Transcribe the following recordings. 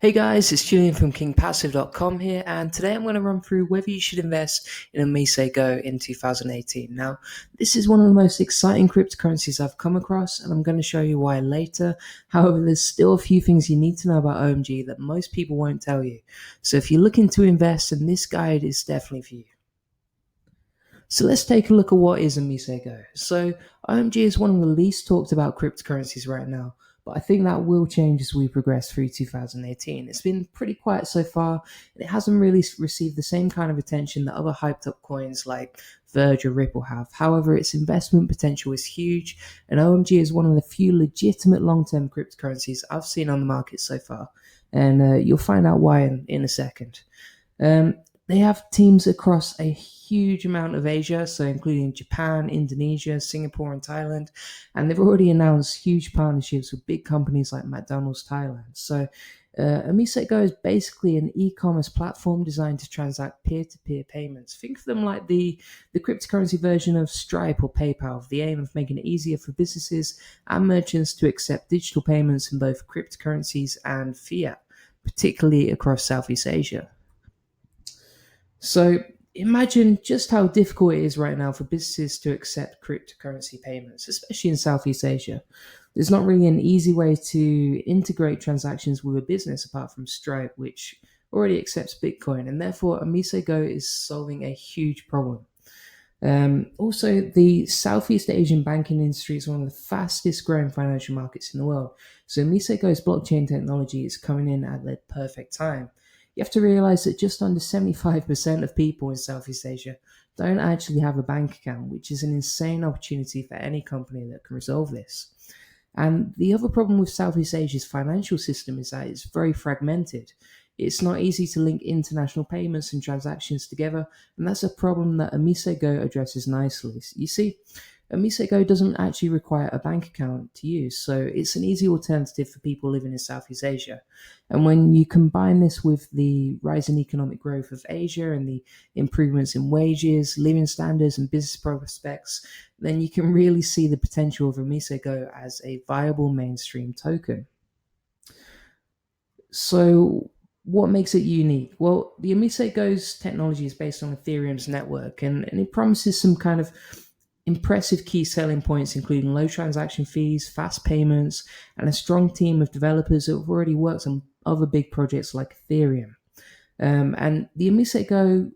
Hey guys, it's Julian from KingPassive.com here, and today I'm going to run through whether you should invest in OmiseGo in 2018. Now, this is one of the most exciting cryptocurrencies I've come across, and I'm going to show you why later. However, there's still a few things you need to know about OMG that most people won't tell you. So if you're looking to invest, then this guide is definitely for you. So let's take a look at what is OmiseGo. So OMG is one of the least talked about cryptocurrencies right now, but I think that will change as we progress through 2018. It's been pretty quiet so far, and it hasn't really received the same kind of attention that other hyped up coins like Verge or Ripple have. However, its investment potential is huge, and OMG is one of the few legitimate long-term cryptocurrencies I've seen on the market so far, and you'll find out why in a second. They have teams across a huge amount of Asia, so including Japan, Indonesia, Singapore, and Thailand. And they've already announced huge partnerships with big companies like McDonald's Thailand. So OmiseGo is basically an e-commerce platform designed to transact peer-to-peer payments. Think of them like the cryptocurrency version of Stripe or PayPal, with the aim of making it easier for businesses and merchants to accept digital payments in both cryptocurrencies and fiat, particularly across Southeast Asia. So imagine just how difficult it is right now for businesses to accept cryptocurrency payments, especially in Southeast Asia. There's not really an easy way to integrate transactions with a business apart from Stripe, which already accepts Bitcoin, and therefore OmiseGo is solving a huge problem. Also, the Southeast Asian banking industry is one of the fastest growing financial markets in the world. So OmiseGo's blockchain technology is coming in at the perfect time. You have to realize that just under 75% of people in Southeast Asia don't actually have a bank account, which is an insane opportunity for any company that can resolve this. And the other problem with Southeast Asia's financial system is that it's very fragmented. It's not easy to link international payments and transactions together, and that's a problem that OmiseGo addresses nicely. You see, OmiseGo doesn't actually require a bank account to use, so it's an easy alternative for people living in Southeast Asia. And when you combine this with the rising economic growth of Asia and the improvements in wages, living standards, and business prospects, then you can really see the potential of OmiseGo as a viable mainstream token. So, what makes it unique? Well, the OmiseGo's technology is based on Ethereum's network, and it promises some kind of impressive key selling points, including low transaction fees, fast payments, and a strong team of developers that have already worked on other big projects like Ethereum. And the OmiseGo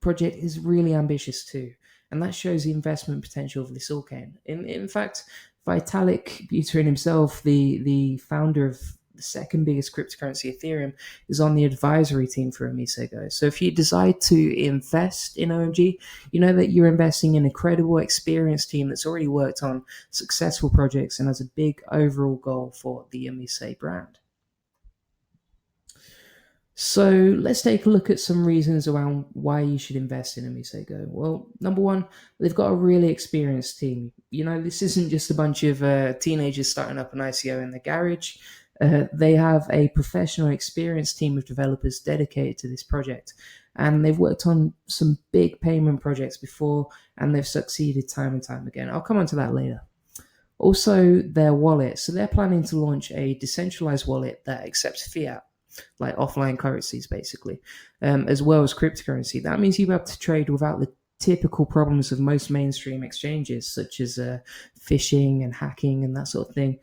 project is really ambitious too, and that shows the investment potential of this altcoin. In fact, Vitalik Buterin himself, the founder of the second biggest cryptocurrency, Ethereum, is on the advisory team for OmiseGo. So if you decide to invest in OMG, you know that you're investing in a credible, experienced team that's already worked on successful projects and has a big overall goal for the Omise brand. So let's take a look at some reasons around why you should invest in OmiseGo. Well, number one, they've got a really experienced team. You know, this isn't just a bunch of teenagers starting up an ICO in the garage. They have a professional, experienced team of developers dedicated to this project. And they've worked on some big payment projects before, and they've succeeded time and time again. I'll come on to that later. Also, their wallet. So they're planning to launch a decentralized wallet that accepts fiat, like offline currencies, basically, as well as cryptocurrency. That means you'll be able to trade without the typical problems of most mainstream exchanges, such as phishing and hacking and that sort of thing.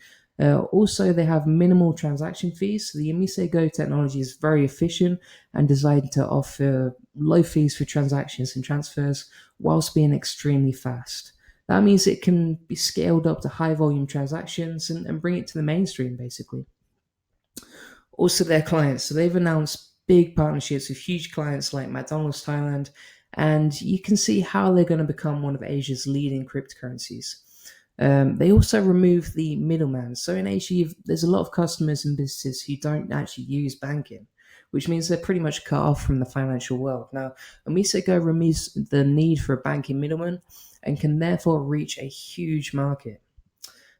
Also, they have minimal transaction fees. So the OmiseGo technology is very efficient and designed to offer low fees for transactions and transfers whilst being extremely fast. That means it can be scaled up to high volume transactions and bring it to the mainstream, basically. Also, their clients. So they've announced big partnerships with huge clients like McDonald's Thailand, and you can see how they're going to become one of Asia's leading cryptocurrencies. They also remove the middleman. So in Asia, there's a lot of customers and businesses who don't actually use banking, which means they're pretty much cut off from the financial world. Now, OmiseGo removes the need for a banking middleman and can therefore reach a huge market.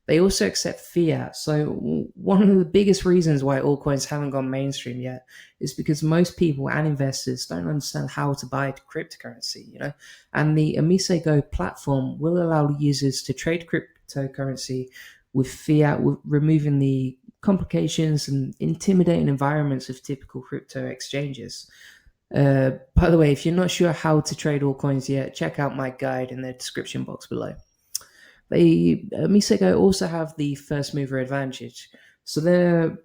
They also accept fiat. So one of the biggest reasons why altcoins haven't gone mainstream yet is because most people and investors don't understand how to buy cryptocurrency, and the OmiseGo platform will allow users to trade cryptocurrency with fiat, removing the complications and intimidating environments of typical crypto exchanges. By the way, if you're not sure how to trade altcoins yet, check out my guide in the description box below. OmiseGo also have the first mover advantage. So they're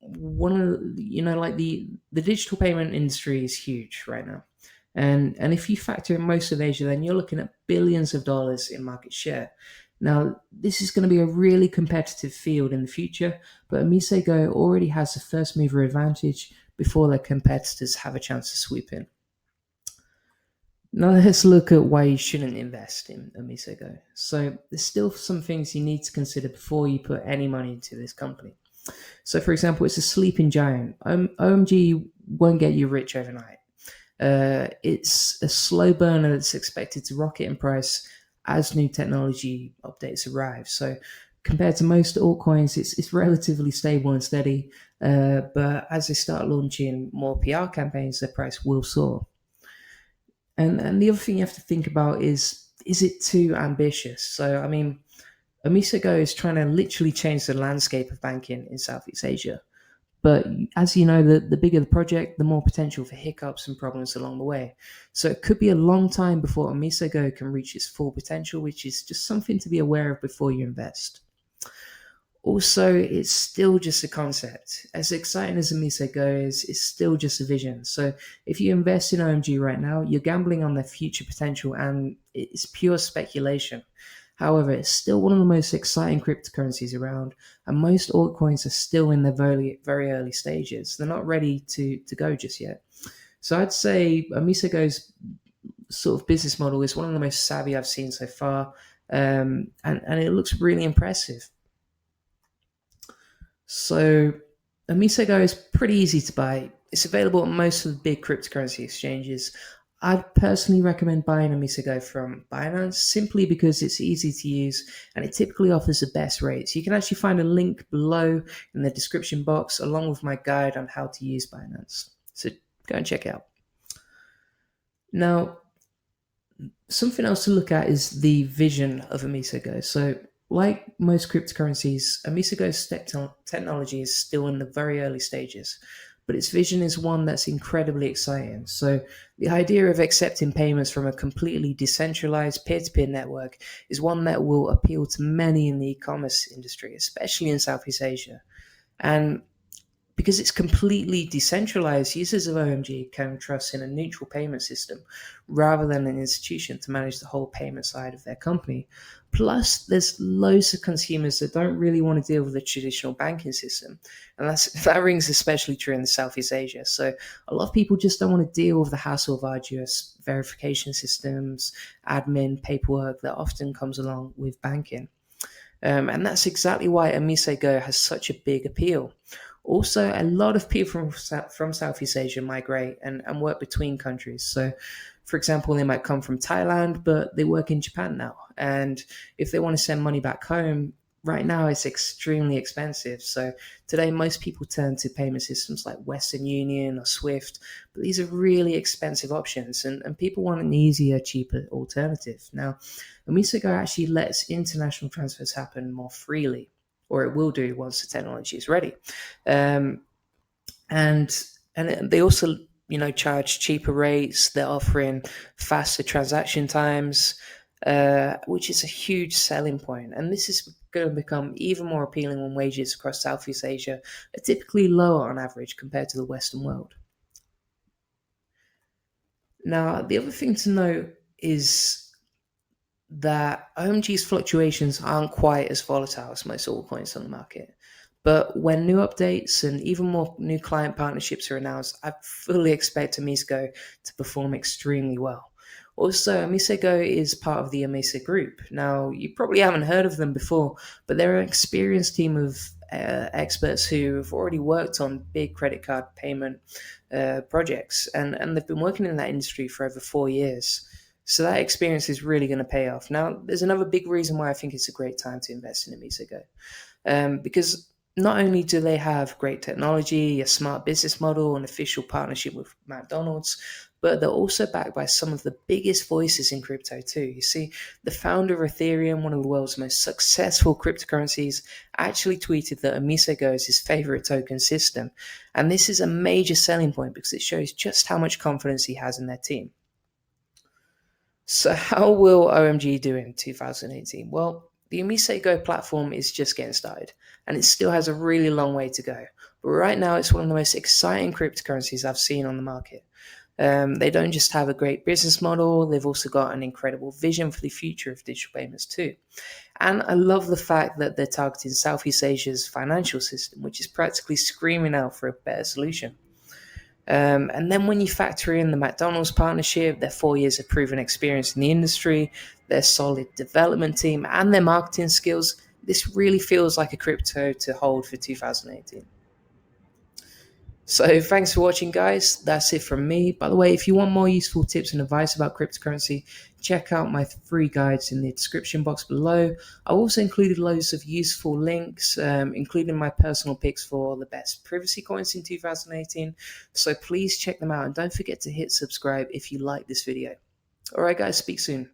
one of like the digital payment industry is huge right now. And if you factor in most of Asia, then you're looking at billions of dollars in market share. Now, this is going to be a really competitive field in the future, but OmiseGo already has a first mover advantage before their competitors have a chance to sweep in. Now let's look at why you shouldn't invest in OmiseGo. So there's still some things you need to consider before you put any money into this company. So for example, it's a sleeping giant. OMG won't get you rich overnight. It's a slow burner that's expected to rocket in price as new technology updates arrive. So compared to most altcoins, it's relatively stable and steady. But as they start launching more PR campaigns, the price will soar. And the other thing you have to think about is it too ambitious? So, I mean, OmiseGo is trying to literally change the landscape of banking in Southeast Asia. But as you know, the bigger the project, the more potential for hiccups and problems along the way. So it could be a long time before OmiseGo can reach its full potential, which is just something to be aware of before you invest. Also, it's still just a concept. As exciting as OmiseGo is, it's still just a vision. So if you invest in OMG right now, you're gambling on their future potential and it's pure speculation. However, it's still one of the most exciting cryptocurrencies around, and most altcoins are still in their very, very early stages. They're not ready to go just yet. So I'd say OmiseGo's sort of business model is one of the most savvy I've seen so far, and it looks really impressive. So OmiseGo is pretty easy to buy. It's available at most of the big cryptocurrency exchanges. I'd personally recommend buying OmiseGo from Binance simply because it's easy to use and it typically offers the best rates. You can actually find a link below in the description box along with my guide on how to use Binance. So go and check it out. Now, something else to look at is the vision of OmiseGo. So like most cryptocurrencies, OmiseGo's technology is still in the very early stages, but its vision is one that's incredibly exciting. So the idea of accepting payments from a completely decentralized peer-to-peer network is one that will appeal to many in the e-commerce industry, especially in Southeast Asia. And because it's completely decentralized, users of OMG can trust in a neutral payment system rather than an institution to manage the whole payment side of their company. Plus, there's loads of consumers that don't really want to deal with the traditional banking system. And that rings especially true in Southeast Asia. So a lot of people just don't want to deal with the hassle of arduous verification systems, admin, paperwork that often comes along with banking. And that's exactly why OmiseGo has such a big appeal. Also, a lot of people from Southeast Asia migrate and work between countries. So, for example, they might come from Thailand, but they work in Japan now. And if they want to send money back home, right now it's extremely expensive. So today, most people turn to payment systems like Western Union or Swift, but these are really expensive options and people want an easier, cheaper alternative. Now, OmiseGo actually lets international transfers happen more freely, or it will do once the technology is ready. And they also, charge cheaper rates. They're offering faster transaction times, which is a huge selling point. And this is going to become even more appealing when wages across Southeast Asia are typically lower on average compared to the Western world. Now, the other thing to note is that OMG's fluctuations aren't quite as volatile as most altcoins on the market. But when new updates and even more new client partnerships are announced, I fully expect OmiseGo to perform extremely well. Also, OmiseGo is part of the Omise Group. Now, you probably haven't heard of them before, but they're an experienced team of experts who have already worked on big credit card payment projects, and they've been working in that industry for over 4 years. So that experience is really going to pay off. Now, there's another big reason why I think it's a great time to invest in OmiseGo. Because not only do they have great technology, a smart business model, an official partnership with McDonald's, but they're also backed by some of the biggest voices in crypto too. You see, the founder of Ethereum, one of the world's most successful cryptocurrencies, actually tweeted that OmiseGo is his favorite token system. And this is a major selling point because it shows just how much confidence he has in their team. So how will OMG do in 2018? Well, the OmiseGo platform is just getting started, and it still has a really long way to go. But right now, it's one of the most exciting cryptocurrencies I've seen on the market. They don't just have a great business model, they've also got an incredible vision for the future of digital payments too. And I love the fact that they're targeting Southeast Asia's financial system, which is practically screaming out for a better solution. And then when you factor in the McDonald's partnership, their 4 years of proven experience in the industry, their solid development team, and their marketing skills, this really feels like a crypto to hold for 2018. So thanks for watching, guys. That's it from me. By the way, if you want more useful tips and advice about cryptocurrency, check out my free guides in the description box below. I also included loads of useful links, including my personal picks for the best privacy coins in 2018. So please check them out and don't forget to hit subscribe if you like this video. All right, guys, speak soon.